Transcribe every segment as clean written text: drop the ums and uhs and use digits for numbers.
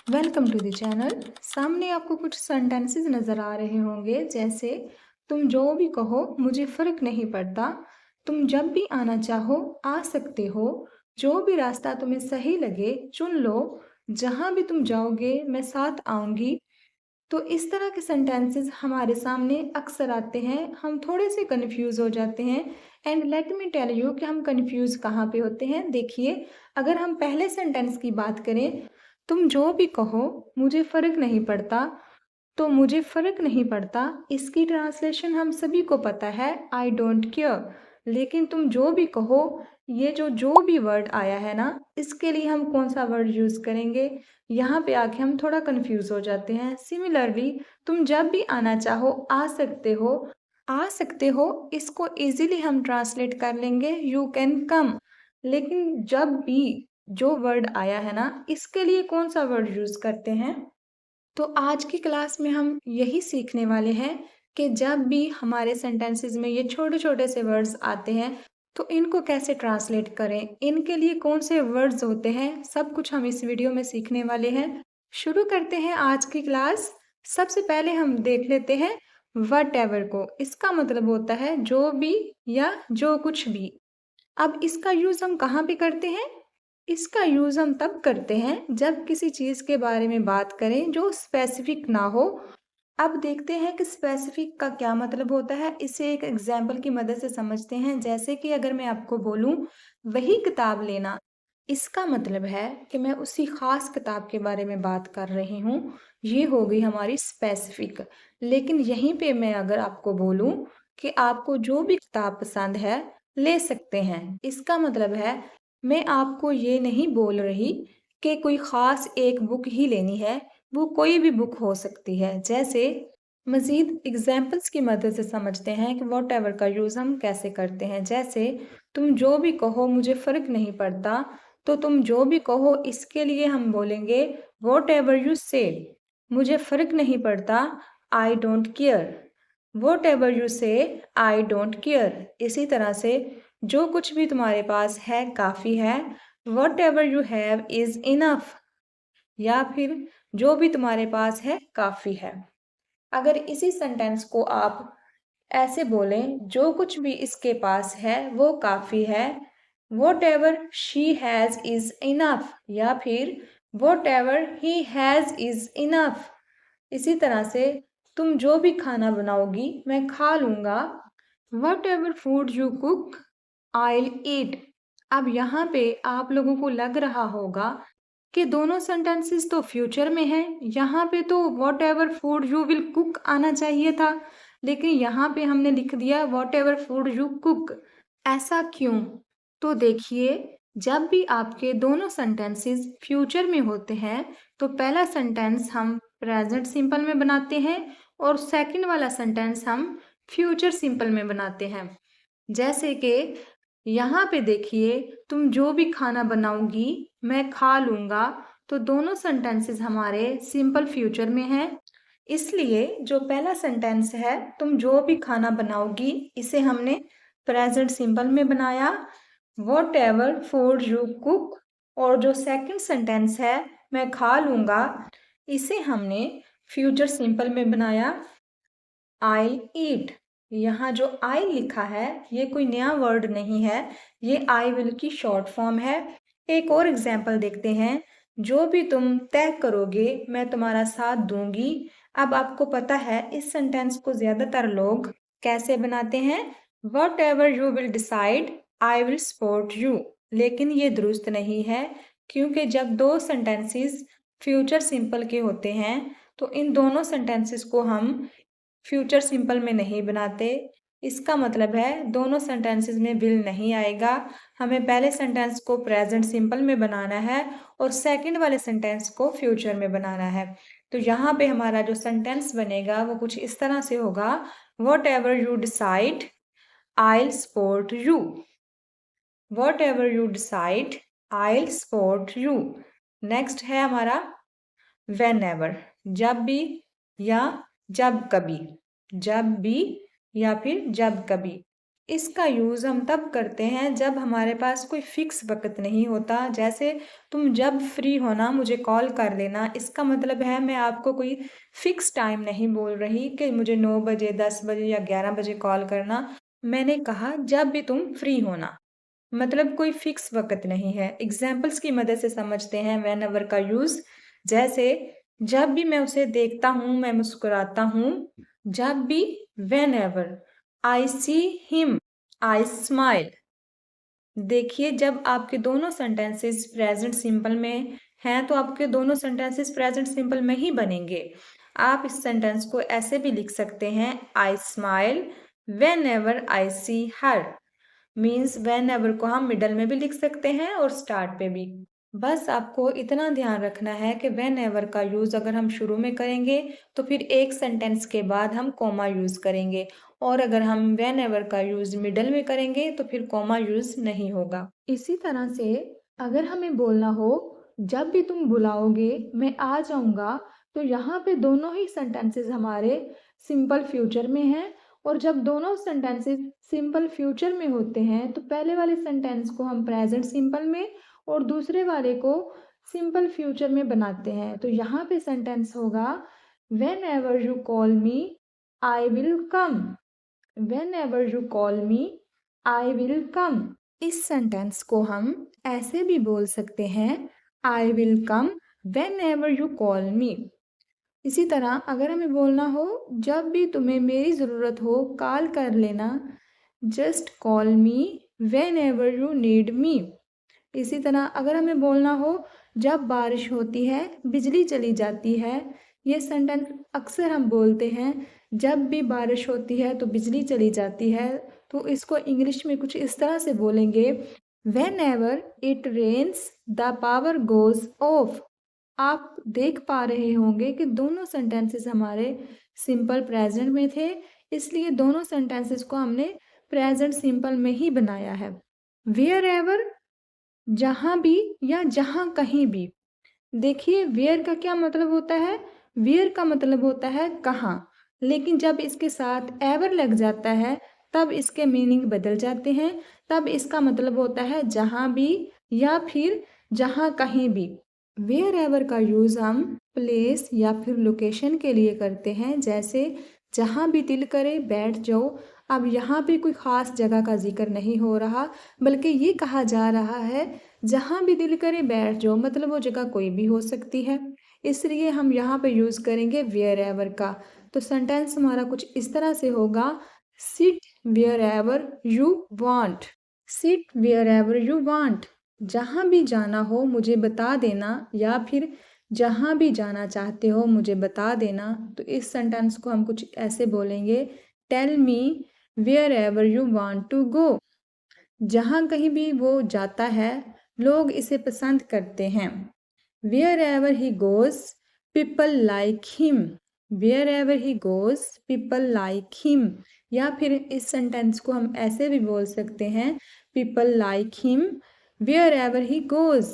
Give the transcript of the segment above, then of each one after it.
Welcome to the channel. सामने आपको कुछ सेंटेंसेस नज़र आ रहे होंगे, जैसे तुम जो भी कहो मुझे फ़र्क नहीं पड़ता, तुम जब भी आना चाहो आ सकते हो, जो भी रास्ता तुम्हें सही लगे चुन लो, जहाँ भी तुम जाओगे मैं साथ आऊँगी। तो इस तरह के सेंटेंसेस हमारे सामने अक्सर आते हैं, हम थोड़े से कन्फ्यूज़ हो जाते हैं। And let me tell you कि हम कन्फ्यूज़ कहाँ पे होते हैं। देखिए, अगर हम पहले सेंटेंस की बात करें, तुम जो भी कहो मुझे फ़र्क नहीं पड़ता, तो मुझे फ़र्क नहीं पड़ता इसकी ट्रांसलेशन हम सभी को पता है, आई डोंट केयर। लेकिन तुम जो भी कहो, ये जो भी वर्ड आया है ना, इसके लिए हम कौन सा वर्ड यूज़ करेंगे, यहाँ पे आके हम थोड़ा कंफ्यूज हो जाते हैं। सिमिलरली, तुम जब भी आना चाहो आ सकते हो, आ सकते हो इसको इजीली हम ट्रांसलेट कर लेंगे यू कैन कम। लेकिन जब भी जो वर्ड आया है ना, इसके लिए कौन सा वर्ड यूज़ करते हैं। तो आज की क्लास में हम यही सीखने वाले हैं कि जब भी हमारे सेंटेंसेस में ये छोटे-छोटे से वर्ड्स आते हैं, तो इनको कैसे ट्रांसलेट करें, इनके लिए कौन से वर्ड्स होते हैं, सब कुछ हम इस वीडियो में सीखने वाले हैं। शुरू करते हैं आज की क्लास। सबसे पहले हम देख लेते हैं व्हाटएवर को। इसका मतलब होता है जो भी या जो कुछ भी। अब इसका यूज़ हम कहाँ पे करते हैं? इसका यूज़ हम तब करते हैं जब किसी चीज़ के बारे में बात करें जो स्पेसिफिक ना हो। अब देखते हैं कि स्पेसिफिक का क्या मतलब होता है। इसे एक एग्जाम्पल की मदद से समझते हैं। जैसे कि अगर मैं आपको बोलूं वही किताब लेना, इसका मतलब है कि मैं उसी खास किताब के बारे में बात कर रही हूँ। ये हो गई हमारी स्पेसिफिक। लेकिन यहीं पे मैं अगर आपको बोलूं कि आपको जो भी किताब पसंद है ले सकते हैं, इसका मतलब है मैं आपको ये नहीं बोल रही कि कोई ख़ास एक बुक ही लेनी है, वो कोई भी बुक हो सकती है। जैसे मज़ीद एग्ज़ाम्पल्स की मदद से समझते हैं कि व्हाटएवर का यूज़ हम कैसे करते हैं। जैसे तुम जो भी कहो मुझे फ़र्क नहीं पड़ता, तो तुम जो भी कहो इसके लिए हम बोलेंगे व्हाटएवर यू से। मुझे फ़र्क नहीं पड़ता, I don't care. Whatever you से, आई डोंट केयर। इसी तरह से जो कुछ भी तुम्हारे पास है काफ़ी है, whatever you have is enough. या फिर जो भी तुम्हारे पास है काफ़ी है। अगर इसी सेंटेंस को आप ऐसे बोलें, जो कुछ भी इसके पास है वो काफ़ी है, whatever she has is enough. या फिर whatever he has is enough. इसी तरह से तुम जो भी खाना बनाओगी मैं खा लूँगा, व्हाटएवर फूड यू कुक आइल ईट। अब यहाँ पे आप लोगों को लग रहा होगा कि दोनों सेंटेंसेस तो फ्यूचर में हैं, यहाँ पे तो what ever food you will cook आना चाहिए था, लेकिन यहाँ पे हमने लिख दिया what ever food you cook. ऐसा क्यों? तो देखिए, जब भी आपके दोनों सेंटेंसेस फ्यूचर में होते हैं, तो पहला सेंटेंस हम प्रेजेंट सिंपल में बनाते हैं और सेकंड वाला सेंटेंस हम फ्यूचर सिंपल में बनाते हैं। जैसे कि यहाँ पे देखिए, तुम जो भी खाना बनाओगी मैं खा लूँगा, तो दोनों सेंटेंसेस हमारे सिंपल फ्यूचर में हैं। इसलिए जो पहला सेंटेंस है तुम जो भी खाना बनाओगी, इसे हमने प्रेजेंट सिंपल में बनाया, what ever food you cook. और जो सेकंड सेंटेंस है मैं खा लूँगा, इसे हमने फ्यूचर सिंपल में बनाया, आई ईट। यहाँ जो आई लिखा है ये कोई नया वर्ड नहीं है, ये आई विल की शॉर्ट फॉर्म है। एक और एग्जाम्पल देखते हैं, जो भी तुम तय करोगे मैं तुम्हारा साथ दूंगी। अब आपको पता है इस सेंटेंस को ज़्यादातर लोग कैसे बनाते हैं, what ever you will decide I will support you. लेकिन ये दुरुस्त नहीं है, क्योंकि जब दो सेंटेंसेस फ्यूचर सिंपल के होते हैं तो इन दोनों सेंटेंसेस को हम फ्यूचर सिंपल में नहीं बनाते। इसका मतलब है दोनों सेंटेंसेस में विल नहीं आएगा, हमें पहले सेंटेंस को प्रेजेंट सिंपल में बनाना है और सेकंड वाले सेंटेंस को फ्यूचर में बनाना है। तो यहाँ पे हमारा जो सेंटेंस बनेगा वो कुछ इस तरह से होगा, whatever you decide I'll support you. Whatever you decide I'll support you. Next है हमारा वेन एवर, जब भी या जब कभी। जब भी या फिर जब कभी। इसका यूज़ हम तब करते हैं जब हमारे पास कोई फ़िक्स वक़्त नहीं होता। जैसे तुम जब फ्री होना मुझे कॉल कर लेना। इसका मतलब है मैं आपको कोई फ़िक्स टाइम नहीं बोल रही कि मुझे 9 बजे, 10 बजे या 11 बजे कॉल करना। मैंने कहा जब भी तुम फ्री होना। मतलब कोई फ़िक्स वक़्त नहीं है। एग्ज़ाम्पल्स की मदद से समझते हैं व्हेनेवर का यूज़। जैसे जब भी मैं उसे देखता हूँ, मैं मुस्कुराता हूँ। जब भी whenever I see him I smile. देखिए जब आपके दोनों सेंटेंसेस प्रेजेंट सिंपल में हैं तो आपके दोनों सेंटेंसेस प्रेजेंट सिंपल में ही बनेंगे। आप इस सेंटेंस को ऐसे भी लिख सकते हैं I smile whenever I see her. Means whenever को हम मिडल में भी लिख सकते हैं और स्टार्ट पे भी। बस आपको इतना ध्यान रखना है कि वेन एवर का यूज़ अगर हम शुरू में करेंगे तो फिर एक सेंटेंस के बाद हम कॉमा यूज़ करेंगे, और अगर हम वेन एवर का यूज़ मिडल में करेंगे तो फिर कॉमा यूज़ नहीं होगा। इसी तरह से अगर हमें बोलना हो जब भी तुम बुलाओगे मैं आ जाऊंगा, तो यहाँ पे दोनों ही सेंटेंसेस हमारे सिंपल फ्यूचर में हैं। और जब दोनों सेंटेंसेस सिंपल फ्यूचर में होते हैं तो पहले वाले सेंटेंस को हम प्रेजेंट सिंपल में और दूसरे वाले को सिंपल फ्यूचर में बनाते हैं। तो यहाँ पे सेंटेंस होगा when ever you call me I will come. When ever you call me I will come. इस सेंटेंस को हम ऐसे भी बोल सकते हैं I will come when ever you call मी। इसी तरह अगर हमें बोलना हो जब भी तुम्हें मेरी ज़रूरत हो कॉल कर लेना, just call me when ever you need me. इसी तरह अगर हमें बोलना हो जब बारिश होती है बिजली चली जाती है, ये सेंटेंस अक्सर हम बोलते हैं जब भी बारिश होती है तो बिजली चली जाती है। तो इसको इंग्लिश में कुछ इस तरह से बोलेंगे whenever it rains the power goes off. आप देख पा रहे होंगे कि दोनों सेंटेंसेस हमारे सिंपल प्रेजेंट में थे, इसलिए दोनों सेंटेंसेस को हमने प्रेजेंट सिंपल में ही बनाया है। वेयर एवर जहाँ भी या जहाँ कहीं भी। देखिए वेयर का क्या मतलब होता है, वेयर का मतलब होता है कहाँ, लेकिन जब इसके साथ एवर लग जाता है तब इसके मीनिंग बदल जाते हैं। तब इसका मतलब होता है जहाँ भी या फिर जहाँ कहीं भी। वेयर एवर का यूज़ हम प्लेस या फिर लोकेशन के लिए करते हैं। जैसे जहाँ भी दिल करे बैठ जाओ। अब यहाँ पे कोई ख़ास जगह का जिक्र नहीं हो रहा, बल्कि ये कहा जा रहा है जहाँ भी दिल करे बैठ जाओ, मतलब वो जगह कोई भी हो सकती है। इसलिए हम यहाँ पे यूज़ करेंगे वेयर एवर का। तो सेंटेंस हमारा कुछ इस तरह से होगा sit wherever you want. Sit wherever you want. जहाँ भी जाना हो मुझे बता देना, या फिर जहाँ भी जाना चाहते हो मुझे बता देना। तो इस सेंटेंस को हम कुछ ऐसे बोलेंगे tell me wherever you want to go. जहाँ कहीं भी वो जाता है लोग इसे पसंद करते हैं। Wherever he goes people like him. Wherever he goes people like him. या फिर इस सेंटेंस को हम ऐसे भी बोल सकते हैं people like him wherever he goes.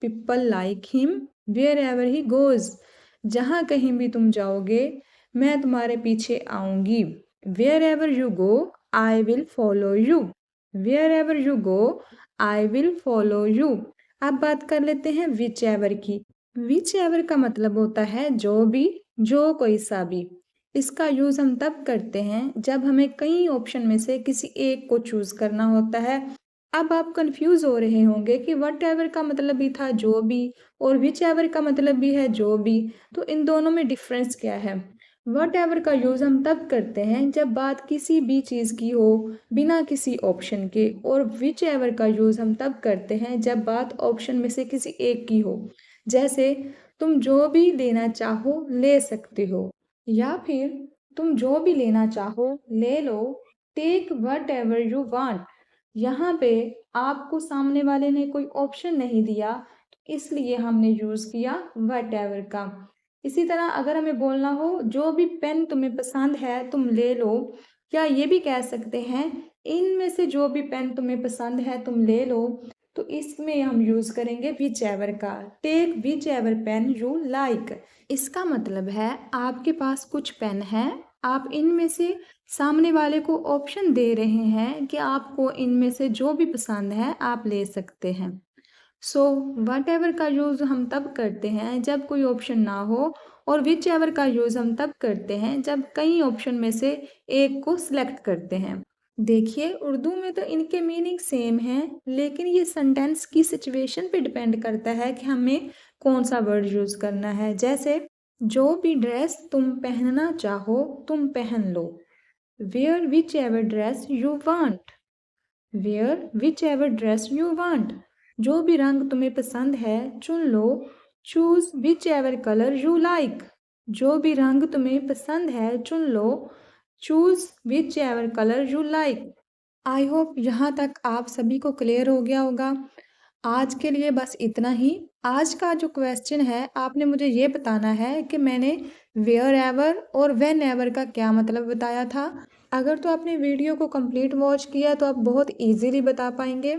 People like him wherever he goes. जहाँ कहीं भी तुम जाओगे मैं तुम्हारे पीछे आऊँगी। Wherever you go I will follow you. Wherever you go I will follow you. अब बात कर लेते हैं विच एवर की। विच एवर का मतलब होता है जो भी, जो कोई सा भी। इसका यूज़ हम तब करते हैं जब हमें कई ऑप्शन में से किसी एक को चूज़ करना होता है। अब आप कंफ्यूज हो रहे होंगे कि वट एवर का मतलब भी था जो भी, और विच एवर का मतलब भी है जो भी। तो इन दोनों में डिफरेंस क्या है। वट एवर का यूज़ हम तब करते हैं जब बात किसी भी चीज़ की हो बिना किसी ऑप्शन के, और विच एवर का यूज़ हम तब करते हैं जब बात ऑप्शन में से किसी एक की हो। जैसे तुम जो भी लेना चाहो ले सकते हो, या फिर तुम जो भी लेना चाहो ले लो। Take whatever you want. यहाँ पे आपको सामने वाले ने कोई ऑप्शन नहीं दिया, तो इसलिए हमने यूज़ किया वट एवर का। इसी तरह अगर हमें बोलना हो जो भी पेन तुम्हें पसंद है तुम ले लो, या ये भी कह सकते हैं इनमें से जो भी पेन तुम्हें पसंद है तुम ले लो। तो इसमें हम यूज़ करेंगे विच एवर का। Take whichever pen you like. इसका मतलब है आपके पास कुछ पेन है, आप इनमें से सामने वाले को ऑप्शन दे रहे हैं कि आपको इनमें से जो भी पसंद है आप ले सकते हैं। सो वट एवर का यूज़ हम तब करते हैं जब कोई ऑप्शन ना हो, और विच एवर का यूज़ हम तब करते हैं जब कई ऑप्शन में से एक को सिलेक्ट करते हैं। देखिए, उर्दू में तो इनके मीनिंग सेम हैं, लेकिन ये सेंटेंस की सिचुएशन पे डिपेंड करता है कि हमें कौन सा वर्ड यूज़ करना है। जैसे, जो भी ड्रेस तुम पहनना चाहो तुम पहन लो। Wear whichever dress you want. Wear whichever dress you want. जो भी रंग तुम्हें पसंद है चुन लो। Choose whichever colour you like. जो भी रंग तुम्हें पसंद है चुन लो। Choose whichever colour you like. I hope यहाँ तक आप सभी को क्लियर हो गया होगा। आज के लिए बस इतना ही। आज का जो क्वेश्चन है आपने मुझे ये बताना है कि मैंने वेयर एवर और व्हेन एवर का क्या मतलब बताया था। अगर तो आपने वीडियो को कंप्लीट वॉच किया तो आप बहुत इजीली बता पाएंगे।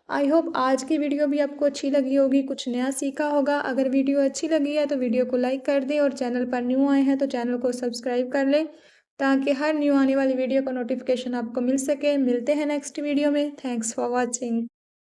आई होप आज की वीडियो भी आपको अच्छी लगी होगी, कुछ नया सीखा होगा। अगर वीडियो अच्छी लगी है तो वीडियो को लाइक कर दें, और चैनल पर न्यू आए हैं तो चैनल को सब्सक्राइब कर लें, ताकि हर न्यू आने वाली वीडियो का नोटिफिकेशन आपको मिल सके। मिलते हैं नेक्स्ट वीडियो में। Thanks for watching.